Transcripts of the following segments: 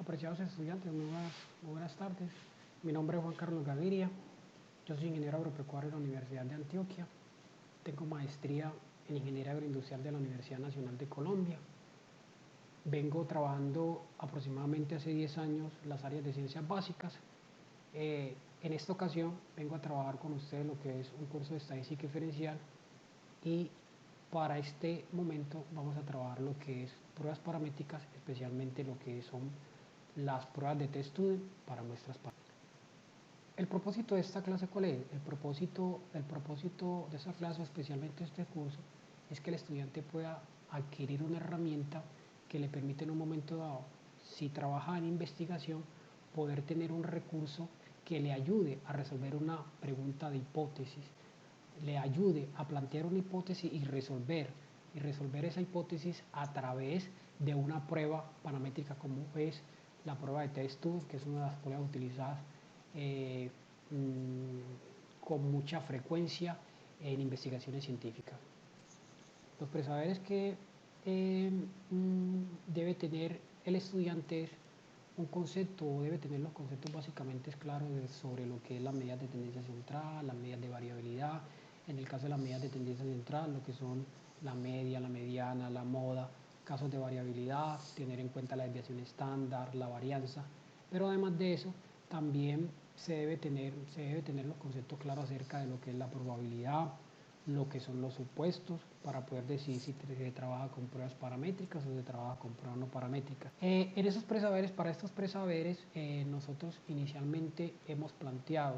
Apreciados estudiantes, muy buenas tardes. Mi nombre es Juan Carlos Gaviria. Yo soy ingeniero agropecuario de la Universidad de Antioquia. Tengo maestría en Ingeniería Agroindustrial de la Universidad Nacional de Colombia. Vengo trabajando aproximadamente hace 10 años las áreas de ciencias básicas. En esta ocasión vengo a trabajar con ustedes lo que es un curso de estadística diferencial, y para este momento vamos a trabajar lo que es pruebas paramétricas, especialmente lo que son las pruebas de test student para muestras paramétricas. ¿El propósito de esta clase cuál es? El propósito de esta clase, especialmente de este curso, es que el estudiante pueda adquirir una herramienta que le permite en un momento dado, si trabaja en investigación, poder tener un recurso que le ayude a resolver una pregunta de hipótesis, le ayude a plantear una hipótesis y resolver esa hipótesis a través de una prueba paramétrica como es la prueba de test student, que es una de las pruebas utilizadas con mucha frecuencia en investigaciones científicas. Los presaberes que debe tener el estudiante es un concepto, o debe tener los conceptos básicamente claros sobre lo que es las medidas de tendencia central, las medidas de variabilidad. En el caso de las medidas de tendencia central, lo que son la media, la mediana, la moda, casos de variabilidad, tener en cuenta la desviación estándar, la varianza. Pero además de eso, también se debe tener los conceptos claros acerca de lo que es la probabilidad, lo que son los supuestos, para poder decidir si se trabaja con pruebas paramétricas o se trabaja con pruebas no paramétricas. Para estos presaberes, nosotros inicialmente hemos planteado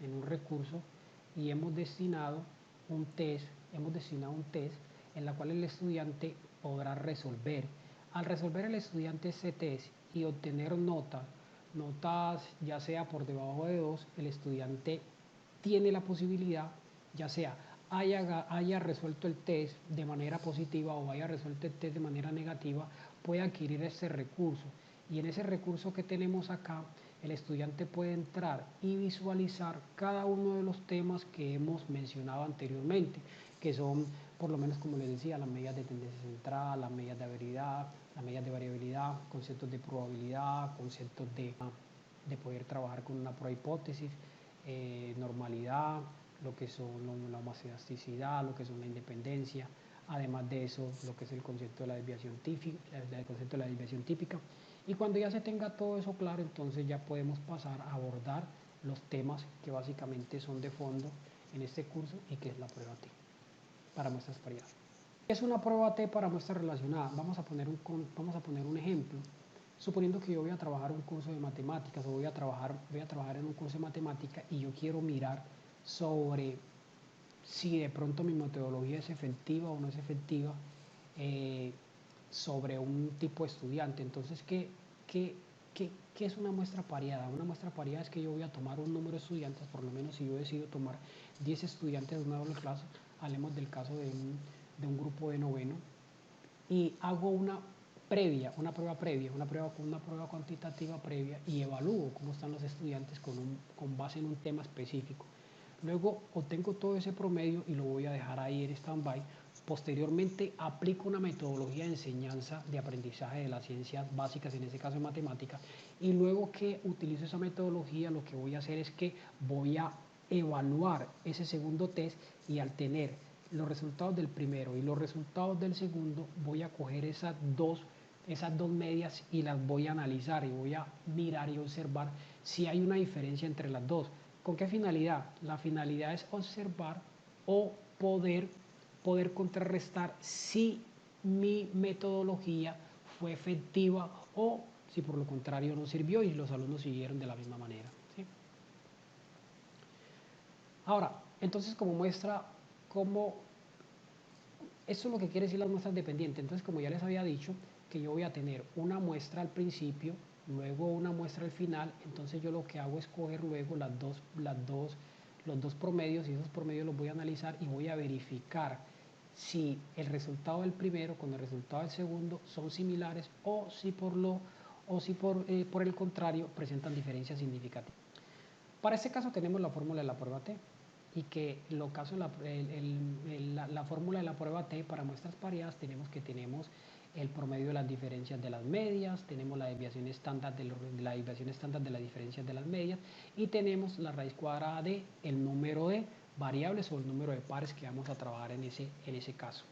en un recurso y hemos destinado un test en la cual el estudiante podrá resolver. Al resolver el estudiante ese test y obtener notas ya sea por debajo de 2, el estudiante tiene la posibilidad, ya sea haya resuelto el test de manera positiva o haya resuelto el test de manera negativa, puede adquirir ese recurso. Y en ese recurso que tenemos acá, el estudiante puede entrar y visualizar cada uno de los temas que hemos mencionado anteriormente, que son, por lo menos como les decía, las medidas de tendencia central, las medidas de variabilidad, conceptos de probabilidad, conceptos de poder trabajar con una prueba hipótesis, normalidad, lo que son la homoelasticidad, lo que son la independencia. Además de eso, lo que es el concepto de la desviación típica. Y cuando ya se tenga todo eso claro, entonces ya podemos pasar a abordar los temas que básicamente son de fondo en este curso, y que es la prueba T para muestras pareadas. ¿Qué es una prueba T para muestras relacionadas? Vamos a poner un ejemplo. Suponiendo que yo voy a trabajar un curso de matemáticas, o voy a trabajar en un curso de matemáticas, y yo quiero mirar sobre si de pronto mi metodología es efectiva o no es efectiva sobre un tipo de estudiante. Entonces, ¿qué es una muestra pareada? Una muestra pareada es que yo voy a tomar un número de estudiantes, por lo menos si yo decido tomar 10 estudiantes de una doble clase, hablemos del caso de un grupo de noveno, y hago una prueba cuantitativa previa, y evalúo cómo están los estudiantes con base en un tema específico. Luego obtengo todo ese promedio y lo voy a dejar ahí en stand-by. Posteriormente aplico una metodología de enseñanza de aprendizaje de las ciencias básicas, en este caso de matemáticas, y luego que utilizo esa metodología, lo que voy a hacer es que voy a evaluar ese segundo test, y al tener los resultados del primero y los resultados del segundo, voy a coger esas dos medias y las voy a analizar, y voy a mirar y observar si hay una diferencia entre las dos. ¿Con qué finalidad? La finalidad es observar o poder contrarrestar si mi metodología fue efectiva, o si por lo contrario no sirvió y los alumnos siguieron de la misma manera, ¿sí? Ahora, entonces, como muestra, esto es lo que quiere decir las muestras dependientes. Entonces, como ya les había dicho, que yo voy a tener una muestra al principio, luego una muestra al final. Entonces yo lo que hago es coger luego los dos promedios, y esos promedios los voy a analizar y voy a verificar si el resultado del primero con el resultado del segundo son similares, o si por el contrario presentan diferencias significativas. Para este caso tenemos la fórmula de la prueba T, y que la fórmula de la prueba T para muestras pareadas tenemos el promedio de las diferencias de las medias, tenemos la desviación estándar de la desviación estándar de las diferencias de las medias y tenemos la raíz cuadrada de el número de variables o el número de pares que vamos a trabajar en ese caso.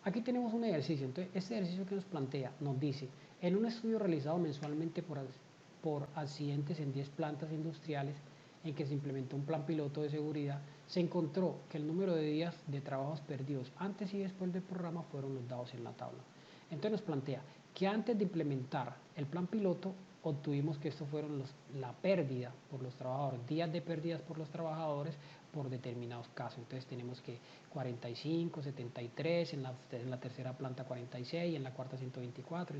Aquí tenemos un ejercicio. Entonces, este ejercicio que nos plantea nos dice, en un estudio realizado mensualmente por accidentes en 10 plantas industriales en que se implementó un plan piloto de seguridad, se encontró que el número de días de trabajos perdidos antes y después del programa fueron los dados en la tabla. Entonces nos plantea que antes de implementar el plan piloto obtuvimos que esto fueron la pérdida por los trabajadores, días de pérdidas por los trabajadores por determinados casos. Entonces tenemos que 45, 73, en la tercera planta 46, en la cuarta 124,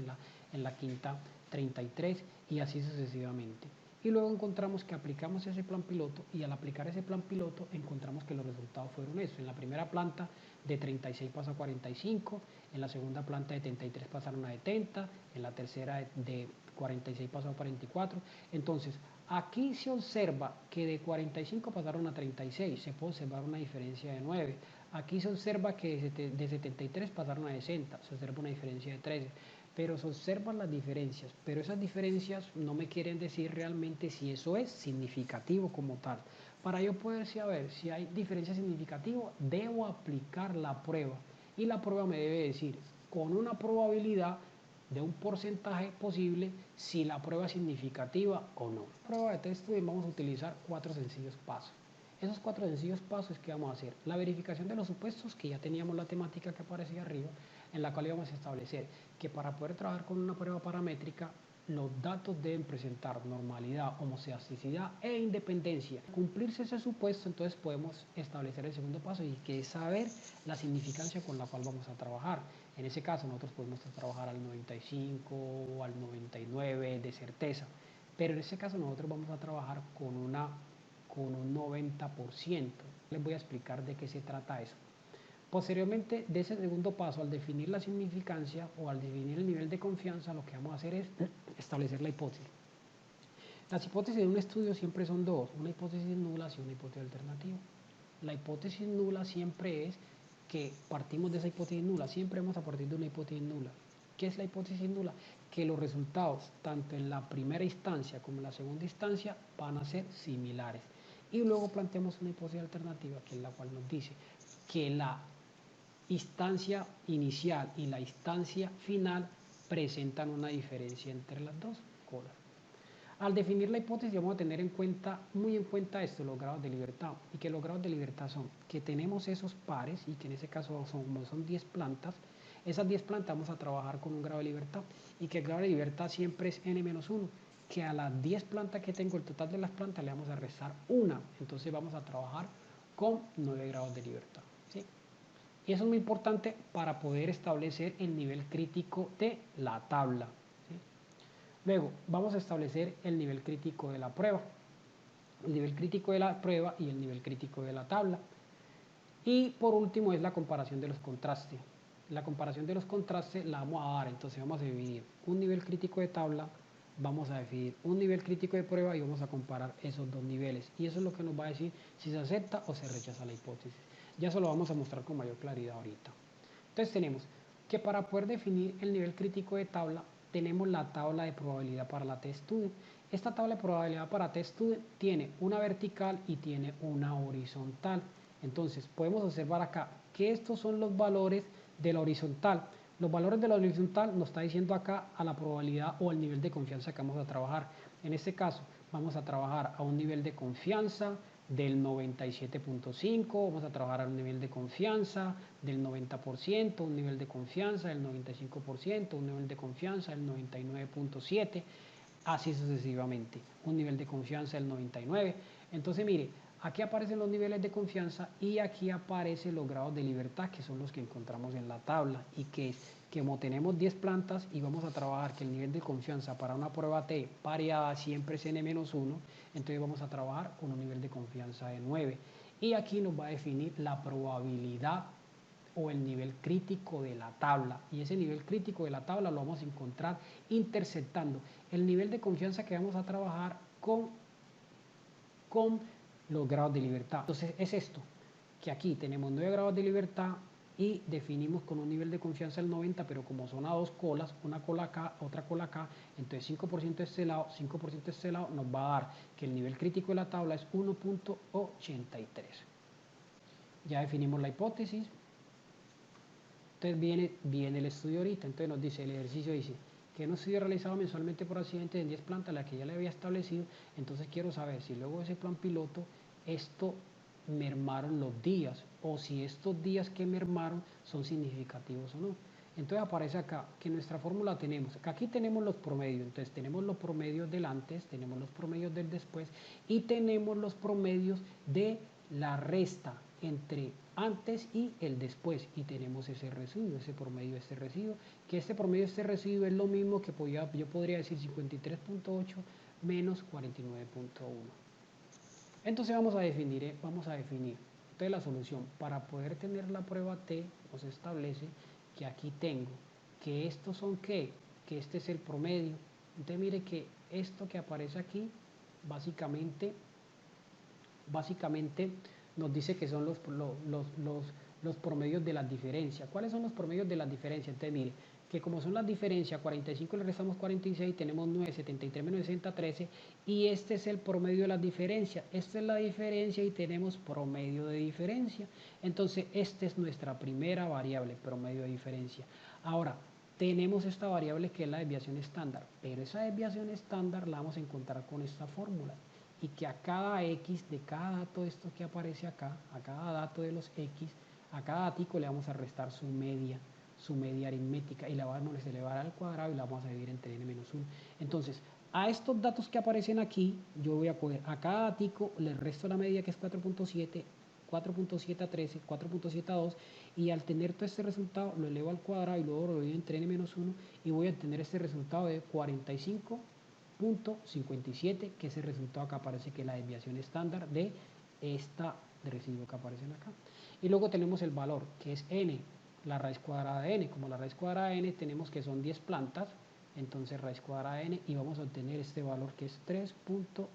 en la quinta 33 y así sucesivamente. Y luego encontramos que aplicamos ese plan piloto y al aplicar ese plan piloto encontramos que los resultados fueron eso. En la primera planta de 36 pasó a 45, en la segunda planta de 73 pasaron a 70, en la tercera de 46 pasó a 44. Entonces, aquí se observa que de 45 pasaron a 36, se puede observar una diferencia de 9. Aquí se observa que de 73 pasaron a 60, se observa una diferencia de 13. Pero se observan las diferencias, pero esas diferencias no me quieren decir realmente si eso es significativo como tal. Para yo poder saber si hay diferencia significativa, debo aplicar la prueba y la prueba me debe decir con una probabilidad de un porcentaje posible si la prueba es significativa o no. Prueba de texto y vamos a utilizar 4 sencillos pasos. Esos 4 sencillos pasos que vamos a hacer, la verificación de los supuestos, que ya teníamos la temática que aparecía arriba, en la cual íbamos a establecer que para poder trabajar con una prueba paramétrica, los datos deben presentar normalidad, homocedasticidad e independencia. Cumplirse ese supuesto, entonces podemos establecer el segundo paso y que es saber la significancia con la cual vamos a trabajar. En ese caso nosotros podemos trabajar al 95 o al 99 de certeza, pero en ese caso nosotros vamos a trabajar con un 90%. Les voy a explicar de qué se trata eso. Posteriormente de ese segundo paso, al definir la significancia o al definir el nivel de confianza, lo que vamos a hacer es establecer la hipótesis. Las hipótesis de un estudio siempre son dos, una hipótesis nula y una hipótesis alternativa. La hipótesis nula siempre es que partimos de esa hipótesis nula, siempre vamos a partir de una hipótesis nula. ¿Qué es la hipótesis nula? Que los resultados, tanto en la primera instancia como en la segunda instancia, van a ser similares. Y luego planteamos una hipótesis alternativa, que es la cual nos dice que la instancia inicial y la instancia final presentan una diferencia entre las dos cosas. Al definir la hipótesis vamos a tener muy en cuenta esto, los grados de libertad, y que los grados de libertad son que tenemos esos pares y que en ese caso son 10 plantas. Esas 10 plantas vamos a trabajar con un grado de libertad y que el grado de libertad siempre es n-1, que a las 10 plantas que tengo, el total de las plantas, le vamos a restar una, entonces vamos a trabajar con 9 grados de libertad, ¿sí? Y eso es muy importante para poder establecer el nivel crítico de la tabla, ¿sí? Luego vamos a establecer el nivel crítico de la prueba, el nivel crítico de la prueba y el nivel crítico de la tabla. Y por último es la comparación de los contrastes. La comparación de los contrastes la vamos a dar, entonces vamos a dividir un nivel crítico de tabla, vamos a definir un nivel crítico de prueba y vamos a comparar esos dos niveles. Y eso es lo que nos va a decir si se acepta o se rechaza la hipótesis. Ya se lo vamos a mostrar con mayor claridad ahorita. Entonces tenemos que para poder definir el nivel crítico de tabla, tenemos la tabla de probabilidad para la t-student. Esta tabla de probabilidad para t-student tiene una vertical y tiene una horizontal. Entonces podemos observar acá que estos son los valores de la horizontal. Los valores de la horizontal nos está diciendo acá a la probabilidad o al nivel de confianza que vamos a trabajar. En este caso vamos a trabajar a un nivel de confianza del 97.5, vamos a trabajar a un nivel de confianza del 90%, un nivel de confianza del 95%, un nivel de confianza del 99.7, así sucesivamente, un nivel de confianza del 99. Entonces mire, aquí aparecen los niveles de confianza y aquí aparecen los grados de libertad, que son los que encontramos en la tabla, y que como tenemos 10 plantas y vamos a trabajar que el nivel de confianza para una prueba T variada siempre es n-1, entonces vamos a trabajar con un nivel de confianza de 9. Y aquí nos va a definir la probabilidad o el nivel crítico de la tabla, y ese nivel crítico de la tabla lo vamos a encontrar interceptando el nivel de confianza que vamos a trabajar con los grados de libertad. Entonces es esto, que aquí tenemos 9 grados de libertad y definimos con un nivel de confianza del 90, pero como son a dos colas, una cola acá, otra cola acá, entonces 5% de este lado, 5% de este lado, nos va a dar que el nivel crítico de la tabla es 1.83. Ya definimos la hipótesis. Entonces viene el estudio ahorita, entonces nos dice, el ejercicio dice, que un estudio realizado mensualmente por accidentes en 10 plantas, la que ya le había establecido, entonces quiero saber si luego de ese plan piloto, esto mermaron los días, o si estos días que mermaron son significativos o no. Entonces aparece acá que nuestra fórmula tenemos, aquí tenemos los promedios, entonces tenemos los promedios del antes, tenemos los promedios del después y tenemos los promedios de la resta entre antes y el después, y tenemos ese residuo, ese promedio de este residuo, que este promedio de este residuo es lo mismo que yo podría decir 53.8 menos 49.1. Entonces vamos a definir. Entonces la solución, para poder tener la prueba T, nos establece que aquí tengo, que estos son ¿qué? Que este es el promedio. Entonces mire que esto que aparece aquí, básicamente nos dice que son los promedios de las diferencias. ¿Cuáles son los promedios de las diferencias? Entonces mire, que como son las diferencias, 45 le restamos 46, tenemos 9, 73 menos 60, 13, y este es el promedio de las diferencias. Esta es la diferencia y tenemos promedio de diferencia. Entonces, esta es nuestra primera variable, promedio de diferencia. Ahora, tenemos esta variable que es la desviación estándar, pero esa desviación estándar la vamos a encontrar con esta fórmula. Y que a cada X de cada dato de esto que aparece acá, a cada dato de los X, a cada datico le vamos a restar su media aritmética y la vamos a elevar al cuadrado y la vamos a dividir entre n-1. Entonces, a estos datos que aparecen aquí, yo voy a coger a cada datico, le resto la media que es 4.7, 4.7 a 13, 4.7 a 2, y al tener todo este resultado lo elevo al cuadrado y luego lo divido entre n-1 y voy a tener este resultado de 45.57, que es el resultado que aparece, que es la desviación estándar de esta residuo que aparecen acá. Y luego tenemos el valor, que es n, la raíz cuadrada de n. Como la raíz cuadrada de n tenemos que son 10 plantas, entonces raíz cuadrada de n, y vamos a obtener este valor que es 3.252.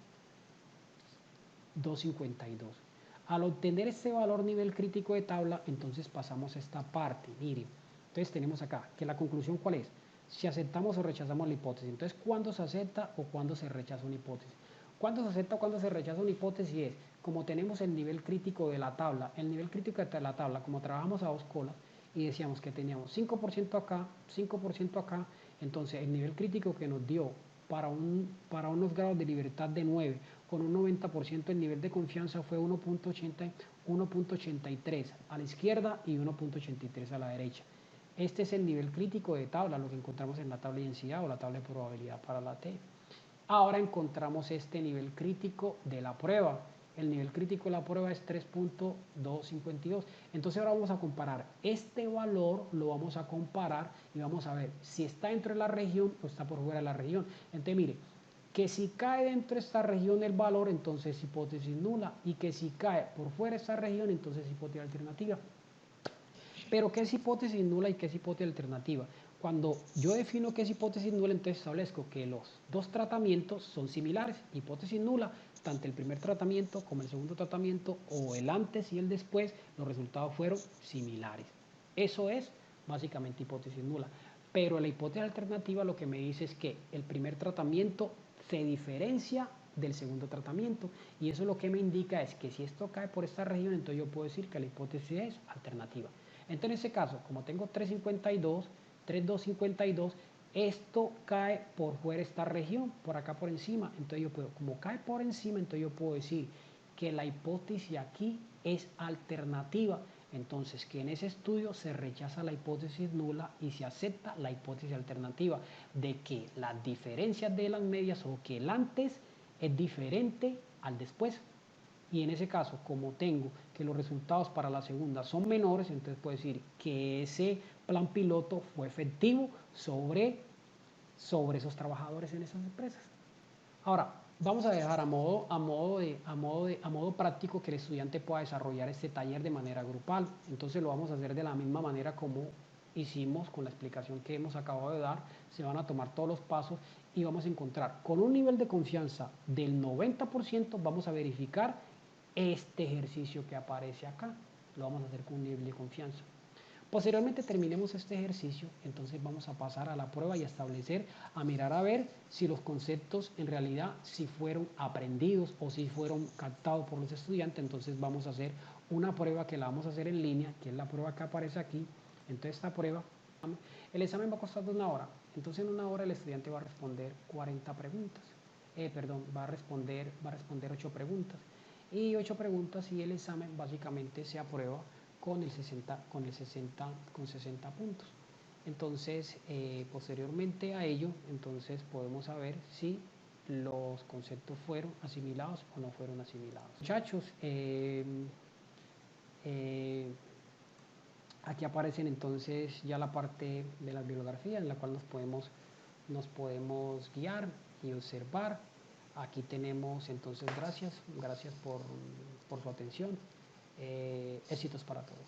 Al obtener este valor nivel crítico de tabla, entonces pasamos a esta parte. Miren, entonces tenemos acá que la conclusión, ¿cuál es? Si aceptamos o rechazamos la hipótesis. Entonces, ¿cuándo se acepta o cuándo se rechaza una hipótesis? ¿Cuándo se acepta o cuándo se rechaza una hipótesis? Es, como tenemos el nivel crítico de la tabla, el nivel crítico de la tabla, como trabajamos a dos colas, y decíamos que teníamos 5% acá, 5% acá, entonces el nivel crítico que nos dio para unos grados de libertad de 9, con un 90% el nivel de confianza fue 1.83 a la izquierda y 1.83 a la derecha. Este es el nivel crítico de tabla, lo que encontramos en la tabla de densidad o la tabla de probabilidad para la T. Ahora encontramos este nivel crítico de la prueba. El nivel crítico de la prueba es 3.252. Entonces ahora vamos a comparar este valor, lo vamos a comparar y vamos a ver si está dentro de la región o está por fuera de la región. Entonces mire, que si cae dentro de esta región el valor, entonces es hipótesis nula, y que si cae por fuera de esta región, entonces es hipótesis alternativa. Pero ¿qué es hipótesis nula y qué es hipótesis alternativa? Cuando yo defino qué es hipótesis nula, entonces establezco que los dos tratamientos son similares. Hipótesis nula, tanto el primer tratamiento como el segundo tratamiento, o el antes y el después, los resultados fueron similares. Eso es básicamente hipótesis nula. Pero la hipótesis alternativa lo que me dice es que el primer tratamiento se diferencia del segundo tratamiento, y eso lo que me indica es que si esto cae por esta región, entonces yo puedo decir que la hipótesis es alternativa. Entonces en ese caso, como tengo 352, 3252, esto cae por fuera de esta región, por acá por encima. Entonces yo puedo, como cae por encima, entonces yo puedo decir que la hipótesis aquí es alternativa. Entonces que en ese estudio se rechaza la hipótesis nula y se acepta la hipótesis alternativa, de que las diferencias de las medias o que el antes es diferente al después. Y en ese caso, como tengo que los resultados para la segunda son menores, entonces puedo decir que ese plan piloto fue efectivo sobre esos trabajadores en esas empresas. Ahora, vamos a dejar a modo práctico que el estudiante pueda desarrollar este taller de manera grupal. Entonces lo vamos a hacer de la misma manera como hicimos con la explicación que hemos acabado de dar. Se van a tomar todos los pasos y vamos a encontrar con un nivel de confianza del 90%, vamos a verificar este ejercicio que aparece acá. Lo vamos a hacer con un nivel de confianza. Posteriormente terminemos este ejercicio, entonces vamos a pasar a la prueba y a mirar a ver si los conceptos en realidad si fueron aprendidos o si fueron captados por los estudiantes. Entonces vamos a hacer una prueba que la vamos a hacer en línea, que es la prueba que aparece aquí. Entonces esta prueba, el examen va a costar 1 hora. Entonces en 1 hora el estudiante va a responder 40 preguntas. Va a responder 8 preguntas. Y 8 preguntas y el examen básicamente se aprueba con 60 puntos. Entonces, posteriormente a ello, entonces podemos saber si los conceptos fueron asimilados o no fueron asimilados. Muchachos, aquí aparecen entonces ya la parte de la bibliografía en la cual nos podemos guiar y observar. Aquí tenemos entonces gracias por su atención. Éxitos para todos.